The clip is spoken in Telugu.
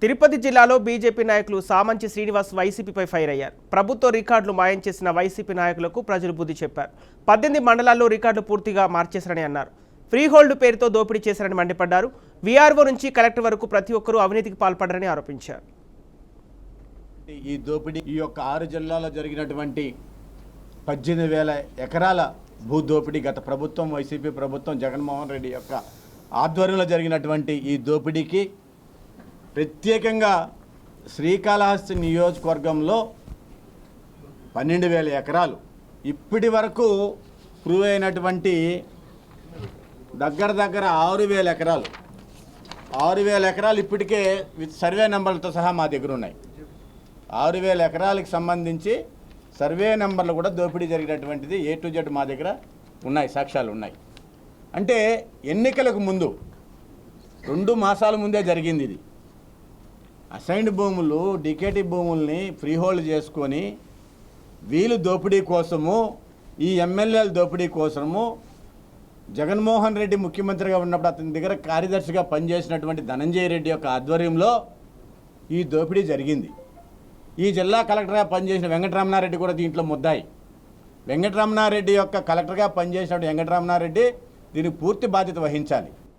తిరుపతి జిల్లాలో బీజేపీ నాయకులు సామంచి శ్రీనివాస్ వైసీపీపై ఫైర్ అయ్యారు. ప్రభుత్వ రికార్డులు మాయం చేసిన వైసీపీ నాయకులకు ప్రజలు బుద్ధి చెప్పారు. 18 మండలాల్లో రికార్డులు పూర్తిగా మార్చేశారని అన్నారు. ఫ్రీ హోల్డ్ పేరుతో దోపిడీ చేశారని మండిపడ్డారు. వీఆర్ఓ నుంచి కలెక్టర్ వరకు ప్రతి ఒక్కరూ అవినీతికి పాల్పడ్డారని ఆరోపించారు. ఈ దోపిడీ ఈ యొక్క 6 జిల్లాల్లో జరిగినటువంటి 18,000 ఎకరాల భూ దోపిడీ గత ప్రభుత్వం వైసీపీ ప్రభుత్వం జగన్మోహన్ రెడ్డి యొక్క ఆధ్వర్యంలో జరిగినటువంటి ఈ దోపిడీకి ప్రత్యేకంగా శ్రీకాళహస్తి నియోజకవర్గంలో 12,000 ఎకరాలు ఇప్పటి వరకు ప్రూవ్ అయినటువంటి దగ్గర 6,000 ఎకరాలు 6,000 ఎకరాలు ఇప్పటికే విత్ సర్వే నెంబర్లతో సహా మా దగ్గర ఉన్నాయి. 6,000 ఎకరాలకు సంబంధించి సర్వే నెంబర్లు కూడా దోపిడీ జరిగినటువంటిది A to Z మా దగ్గర ఉన్నాయి, సాక్ష్యాలు ఉన్నాయి. అంటే ఎన్నికలకు ముందు 2 మాసాల ముందే జరిగింది ఇది. అసైన్డ్ భూములు డికేటీ భూముల్ని ఫ్రీ హోల్డ్ చేసుకొని వీళ్ళు దోపిడీ కోసము, ఈ ఎమ్మెల్యేల దోపిడీ కోసము జగన్మోహన్ రెడ్డి ముఖ్యమంత్రిగా ఉన్నప్పుడు అతని దగ్గర కార్యదర్శిగా పనిచేసినటువంటి ధనంజయ రెడ్డి యొక్క ఆధ్వర్యంలో ఈ దోపిడీ జరిగింది. ఈ జిల్లా కలెక్టర్గా పనిచేసిన వెంకటరమణారెడ్డి కూడా దీంట్లో ముద్దాయి. వెంకటరమణారెడ్డి యొక్క కలెక్టర్గా పనిచేసినటువంటి వెంకటరమణారెడ్డి దీనికి పూర్తి బాధ్యత వహించాలి.